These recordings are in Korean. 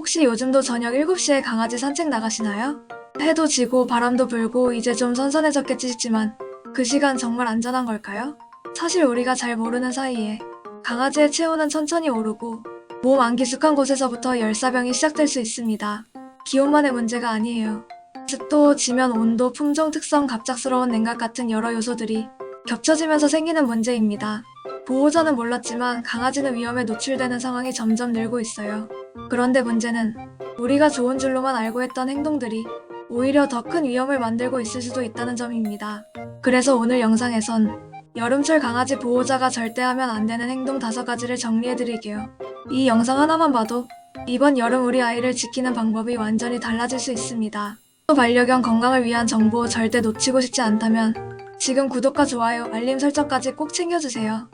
혹시 요즘도 저녁 7시에 강아지 산책 나가시나요? 해도 지고 바람도 불고 이제 좀 선선해졌겠지 싶지만 그 시간 정말 안전한 걸까요? 사실 우리가 잘 모르는 사이에 강아지의 체온은 천천히 오르고 몸 안 깊숙한 곳에서부터 열사병이 시작될 수 있습니다. 기온만의 문제가 아니에요. 습도, 지면 온도, 품종 특성, 갑작스러운 냉각 같은 여러 요소들이 겹쳐지면서 생기는 문제입니다. 보호자는 몰랐지만 강아지는 위험에 노출되는 상황이 점점 늘고 있어요. 그런데 문제는 우리가 좋은 줄로만 알고 했던 행동들이 오히려 더 큰 위험을 만들고 있을 수도 있다는 점입니다. 그래서 오늘 영상에선 여름철 강아지 보호자가 절대 하면 안 되는 행동 5가지를 정리해드릴게요. 이 영상 하나만 봐도 이번 여름 우리 아이를 지키는 방법이 완전히 달라질 수 있습니다. 또 반려견 건강을 위한 정보 절대 놓치고 싶지 않다면 지금 구독과 좋아요, 알림 설정까지 꼭 챙겨주세요.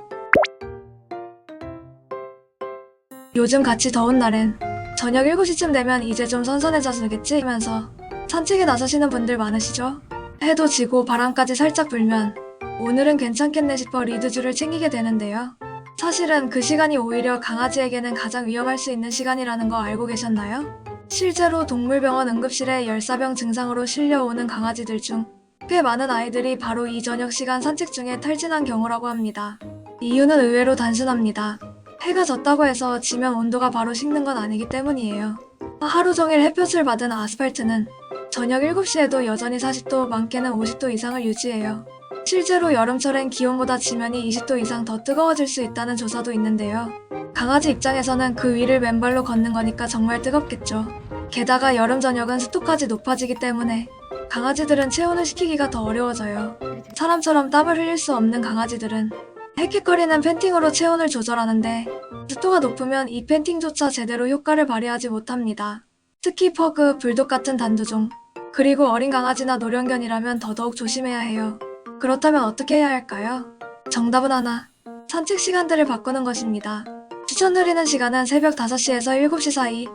요즘 같이 더운 날엔 저녁 7시쯤 되면 이제 좀 선선해져서겠지 하면서 산책에 나서시는 분들 많으시죠? 해도 지고 바람까지 살짝 불면 오늘은 괜찮겠네 싶어 리드줄을 챙기게 되는데요. 사실은 그 시간이 오히려 강아지에게는 가장 위험할 수 있는 시간이라는 거 알고 계셨나요? 실제로 동물병원 응급실에 열사병 증상으로 실려오는 강아지들 중 꽤 많은 아이들이 바로 이 저녁 시간 산책 중에 탈진한 경우라고 합니다. 이유는 의외로 단순합니다. 해가 졌다고 해서 지면 온도가 바로 식는 건 아니기 때문이에요. 하루 종일 햇볕을 받은 아스팔트는 저녁 7시에도 여전히 40도, 많게는 50도 이상을 유지해요. 실제로 여름철엔 기온보다 지면이 20도 이상 더 뜨거워질 수 있다는 조사도 있는데요. 강아지 입장에서는 그 위를 맨발로 걷는 거니까 정말 뜨겁겠죠. 게다가 여름 저녁은 습도까지 높아지기 때문에 강아지들은 체온을 식히기가 더 어려워져요. 사람처럼 땀을 흘릴 수 없는 강아지들은 헥헥거리는 팬팅으로 체온을 조절하는데 습도가 높으면 이 팬팅조차 제대로 효과를 발휘하지 못합니다. 특히 퍼그, 불독 같은 단두종, 그리고 어린 강아지나 노령견이라면 더더욱 조심해야 해요. 그렇다면 어떻게 해야 할까요? 정답은 하나, 산책 시간들을 바꾸는 것입니다. 추천드리는 시간은 새벽 5시에서 7시 사이,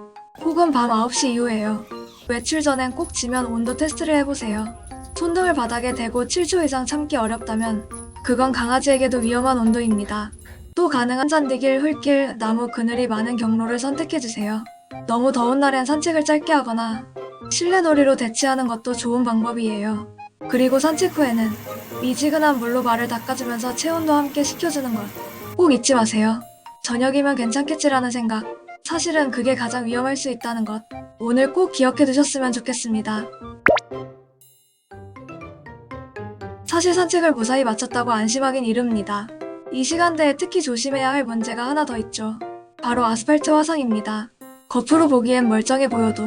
혹은 밤 9시 이후예요. 외출 전엔 꼭 지면 온도 테스트를 해보세요. 손등을 바닥에 대고 7초 이상 참기 어렵다면 그건 강아지에게도 위험한 온도입니다. 또 가능한 잔디길, 흙길, 나무, 그늘이 많은 경로를 선택해주세요. 너무 더운 날엔 산책을 짧게 하거나 실내 놀이로 대체하는 것도 좋은 방법이에요. 그리고 산책 후에는 미지근한 물로 발을 닦아주면서 체온도 함께 식혀주는 것 꼭 잊지 마세요. 저녁이면 괜찮겠지라는 생각, 사실은 그게 가장 위험할 수 있다는 것 오늘 꼭 기억해 두셨으면 좋겠습니다. 사실 산책을 무사히 마쳤다고 안심하긴 이릅니다. 이 시간대에 특히 조심해야 할 문제가 하나 더 있죠. 바로 아스팔트 화상입니다. 겉으로 보기엔 멀쩡해 보여도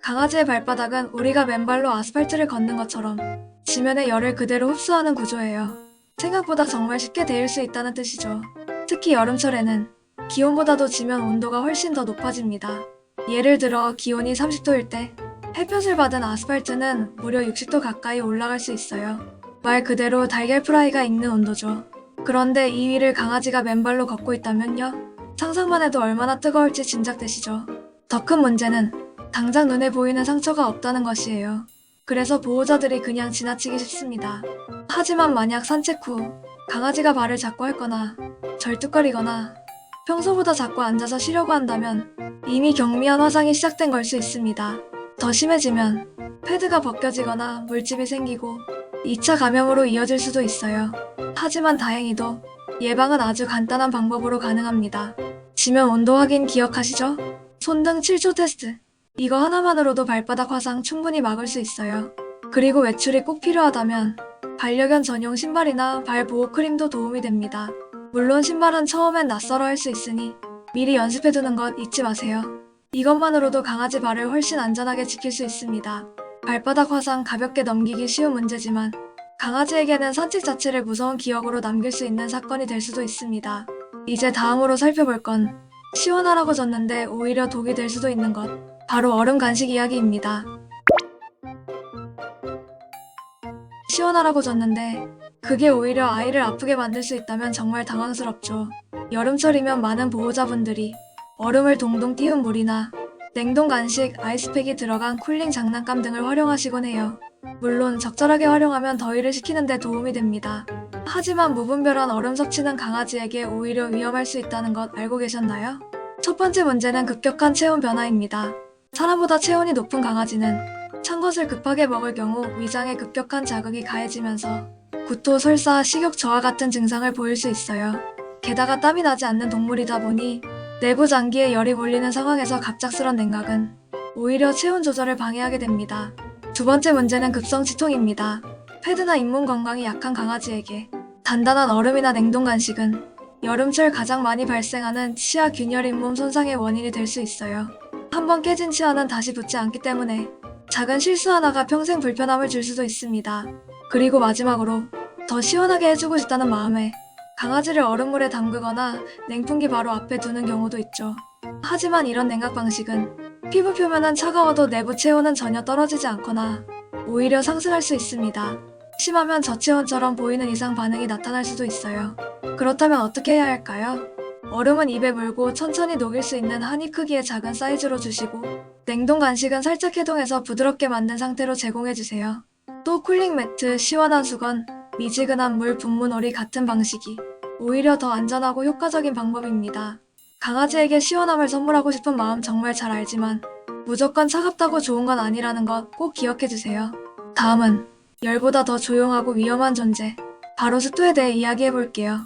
강아지의 발바닥은 우리가 맨발로 아스팔트를 걷는 것처럼 지면의 열을 그대로 흡수하는 구조예요. 생각보다 정말 쉽게 데일 수 있다는 뜻이죠. 특히 여름철에는 기온보다도 지면 온도가 훨씬 더 높아집니다. 예를 들어 기온이 30도일 때 햇볕을 받은 아스팔트는 무려 60도 가까이 올라갈 수 있어요. 말 그대로 달걀 프라이가 익는 온도죠. 그런데 이 위를 강아지가 맨발로 걷고 있다면요? 상상만 해도 얼마나 뜨거울지 짐작되시죠? 더 큰 문제는 당장 눈에 보이는 상처가 없다는 것이에요. 그래서 보호자들이 그냥 지나치기 쉽습니다. 하지만 만약 산책 후 강아지가 발을 자꾸 핥거나 절뚝거리거나 평소보다 자꾸 앉아서 쉬려고 한다면 이미 경미한 화상이 시작된 걸 수 있습니다. 더 심해지면 패드가 벗겨지거나 물집이 생기고 2차 감염으로 이어질 수도 있어요. 하지만 다행히도 예방은 아주 간단한 방법으로 가능합니다. 지면 온도 확인 기억하시죠? 손등 7초 테스트. 이거 하나만으로도 발바닥 화상 충분히 막을 수 있어요. 그리고 외출이 꼭 필요하다면 반려견 전용 신발이나 발 보호 크림도 도움이 됩니다. 물론 신발은 처음엔 낯설어 할 수 있으니 미리 연습해두는 것 잊지 마세요. 이것만으로도 강아지 발을 훨씬 안전하게 지킬 수 있습니다. 발바닥 화상 가볍게 넘기기 쉬운 문제지만 강아지에게는 산책 자체를 무서운 기억으로 남길 수 있는 사건이 될 수도 있습니다. 이제 다음으로 살펴볼 건 시원하라고 줬는데 오히려 독이 될 수도 있는 것, 바로 얼음 간식 이야기입니다. 시원하라고 줬는데 그게 오히려 아이를 아프게 만들 수 있다면 정말 당황스럽죠. 여름철이면 많은 보호자분들이 얼음을 동동 띄운 물이나 냉동 간식, 아이스팩이 들어간 쿨링 장난감 등을 활용하시곤 해요. 물론 적절하게 활용하면 더위를 식히는 데 도움이 됩니다. 하지만 무분별한 얼음 섭취는 강아지에게 오히려 위험할 수 있다는 것 알고 계셨나요? 첫 번째 문제는 급격한 체온 변화입니다. 사람보다 체온이 높은 강아지는 찬 것을 급하게 먹을 경우 위장에 급격한 자극이 가해지면서 구토, 설사, 식욕 저하 같은 증상을 보일 수 있어요. 게다가 땀이 나지 않는 동물이다 보니 내부 장기에 열이 몰리는 상황에서 갑작스런 냉각은 오히려 체온 조절을 방해하게 됩니다. 두 번째 문제는 급성치통입니다. 패드나 잇몸 건강이 약한 강아지에게 단단한 얼음이나 냉동 간식은 여름철 가장 많이 발생하는 치아 균열 잇몸 손상의 원인이 될 수 있어요. 한번 깨진 치아는 다시 붙지 않기 때문에 작은 실수 하나가 평생 불편함을 줄 수도 있습니다. 그리고 마지막으로 더 시원하게 해주고 싶다는 마음에 강아지를 얼음물에 담그거나 냉풍기 바로 앞에 두는 경우도 있죠. 하지만 이런 냉각 방식은 피부 표면은 차가워도 내부 체온은 전혀 떨어지지 않거나 오히려 상승할 수 있습니다. 심하면 저체온처럼 보이는 이상 반응이 나타날 수도 있어요. 그렇다면 어떻게 해야 할까요? 얼음은 입에 물고 천천히 녹일 수 있는 한 입 크기의 작은 사이즈로 주시고 냉동 간식은 살짝 해동해서 부드럽게 만든 상태로 제공해주세요. 또 쿨링 매트, 시원한 수건, 미지근한 물, 분무놀이 같은 방식이 오히려 더 안전하고 효과적인 방법입니다. 강아지에게 시원함을 선물하고 싶은 마음 정말 잘 알지만 무조건 차갑다고 좋은 건 아니라는 것 꼭 기억해주세요. 다음은 열보다 더 조용하고 위험한 존재, 바로 습도에 대해 이야기해볼게요.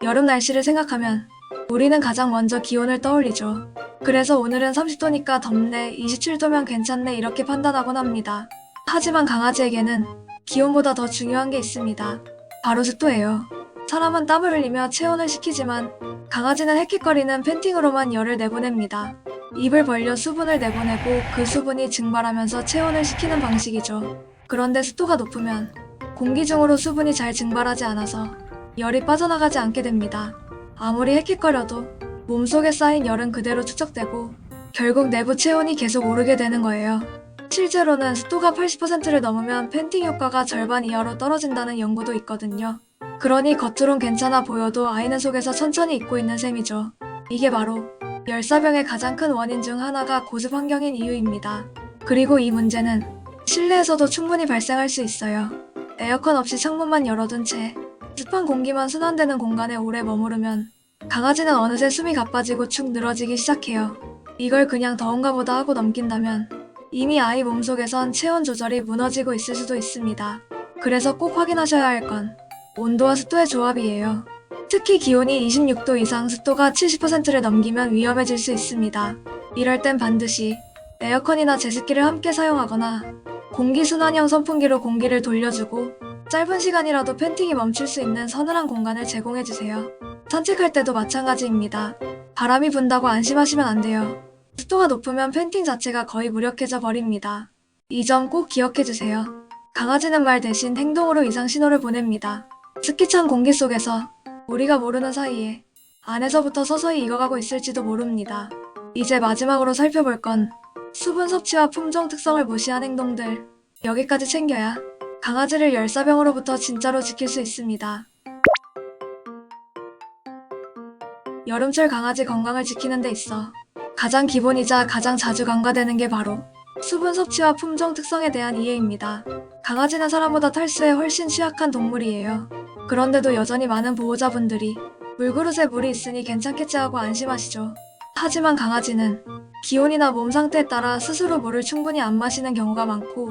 여름 날씨를 생각하면 우리는 가장 먼저 기온을 떠올리죠. 그래서 오늘은 30도니까 덥네, 27도면 괜찮네 이렇게 판단하곤 합니다. 하지만 강아지에게는 기온보다 더 중요한 게 있습니다. 바로 습도예요. 사람은 땀을 흘리며 체온을 식히지만 강아지는 헥헥거리는 팬팅으로만 열을 내보냅니다. 입을 벌려 수분을 내보내고 그 수분이 증발하면서 체온을 식히는 방식이죠. 그런데 습도가 높으면 공기 중으로 수분이 잘 증발하지 않아서 열이 빠져나가지 않게 됩니다. 아무리 헥헥거려도 몸속에 쌓인 열은 그대로 축적되고 결국 내부 체온이 계속 오르게 되는 거예요. 실제로는 습도가 80%를 넘으면 팬팅 효과가 절반 이하로 떨어진다는 연구도 있거든요. 그러니 겉으론 괜찮아 보여도 아이는 속에서 천천히 익고 있는 셈이죠. 이게 바로 열사병의 가장 큰 원인 중 하나가 고습 환경인 이유입니다. 그리고 이 문제는 실내에서도 충분히 발생할 수 있어요. 에어컨 없이 창문만 열어둔 채 습한 공기만 순환되는 공간에 오래 머무르면 강아지는 어느새 숨이 가빠지고 축 늘어지기 시작해요. 이걸 그냥 더운가 보다 하고 넘긴다면 이미 아이 몸속에선 체온 조절이 무너지고 있을 수도 있습니다. 그래서 꼭 확인하셔야 할 건 온도와 습도의 조합이에요. 특히 기온이 26도 이상 습도가 70%를 넘기면 위험해질 수 있습니다. 이럴 땐 반드시 에어컨이나 제습기를 함께 사용하거나 공기순환형 선풍기로 공기를 돌려주고 짧은 시간이라도 팬팅이 멈출 수 있는 서늘한 공간을 제공해주세요. 산책할 때도 마찬가지입니다. 바람이 분다고 안심하시면 안 돼요. 습도가 높으면 팬팅 자체가 거의 무력해져 버립니다. 이 점 꼭 기억해주세요. 강아지는 말 대신 행동으로 이상 신호를 보냅니다. 습기찬 공기 속에서 우리가 모르는 사이에 안에서부터 서서히 익어가고 있을지도 모릅니다. 이제 마지막으로 살펴볼 건 수분 섭취와 품종 특성을 무시한 행동들. 여기까지 챙겨야 강아지를 열사병으로부터 진짜로 지킬 수 있습니다. 여름철 강아지 건강을 지키는 데 있어 가장 기본이자 가장 자주 간과되는 게 바로 수분 섭취와 품종 특성에 대한 이해입니다. 강아지는 사람보다 탈수에 훨씬 취약한 동물이에요. 그런데도 여전히 많은 보호자분들이 물그릇에 물이 있으니 괜찮겠지 하고 안심하시죠. 하지만 강아지는 기온이나 몸 상태에 따라 스스로 물을 충분히 안 마시는 경우가 많고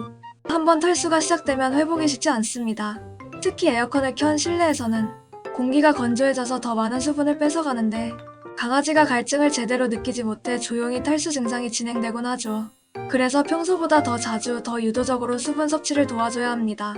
한번 탈수가 시작되면 회복이 쉽지 않습니다. 특히 에어컨을 켠 실내에서는 공기가 건조해져서 더 많은 수분을 뺏어가는데 강아지가 갈증을 제대로 느끼지 못해 조용히 탈수 증상이 진행되곤 하죠. 그래서 평소보다 더 자주, 더 유도적으로 수분 섭취를 도와줘야 합니다.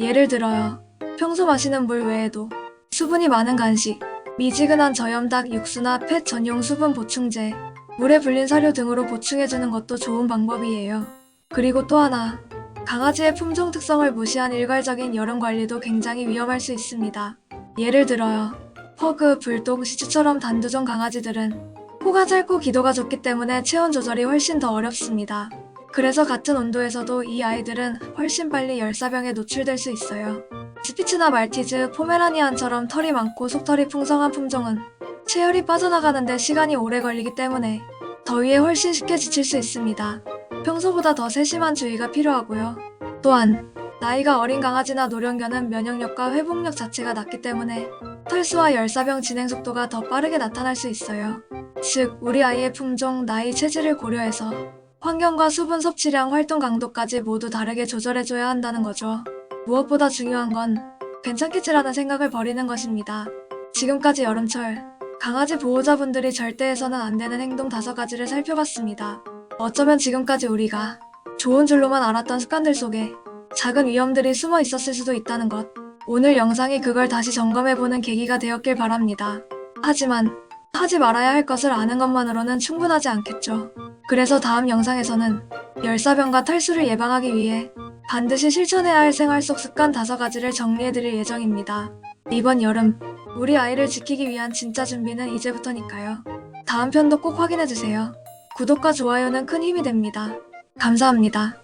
예를 들어요. 평소 마시는 물 외에도 수분이 많은 간식, 미지근한 저염닭 육수나 펫 전용 수분 보충제, 물에 불린 사료 등으로 보충해주는 것도 좋은 방법이에요. 그리고 또 하나, 강아지의 품종 특성을 무시한 일괄적인 여름 관리도 굉장히 위험할 수 있습니다. 예를 들어요. 퍼그, 불독, 시츄처럼 단두종 강아지들은 코가 짧고 기도가 좁기 때문에 체온 조절이 훨씬 더 어렵습니다. 그래서 같은 온도에서도 이 아이들은 훨씬 빨리 열사병에 노출될 수 있어요. 스피츠나 말티즈, 포메라니안처럼 털이 많고 속털이 풍성한 품종은 체열이 빠져나가는데 시간이 오래 걸리기 때문에 더위에 훨씬 쉽게 지칠 수 있습니다. 평소보다 더 세심한 주의가 필요하고요. 또한 나이가 어린 강아지나 노령견은 면역력과 회복력 자체가 낮기 때문에 탈수와 열사병 진행 속도가 더 빠르게 나타날 수 있어요. 즉, 우리 아이의 품종, 나이, 체질을 고려해서 환경과 수분 섭취량, 활동 강도까지 모두 다르게 조절해줘야 한다는 거죠. 무엇보다 중요한 건 괜찮겠지라는 생각을 버리는 것입니다. 지금까지 여름철, 강아지 보호자분들이 절대 해서는 안 되는 행동 5가지를 살펴봤습니다. 어쩌면 지금까지 우리가 좋은 줄로만 알았던 습관들 속에 작은 위험들이 숨어 있었을 수도 있다는 것. 오늘 영상이 그걸 다시 점검해보는 계기가 되었길 바랍니다. 하지만 하지 말아야 할 것을 아는 것만으로는 충분하지 않겠죠. 그래서 다음 영상에서는 열사병과 탈수를 예방하기 위해 반드시 실천해야 할 생활 속 습관 5가지를 정리해드릴 예정입니다. 이번 여름, 우리 아이를 지키기 위한 진짜 준비는 이제부터니까요. 다음 편도 꼭 확인해주세요. 구독과 좋아요는 큰 힘이 됩니다. 감사합니다.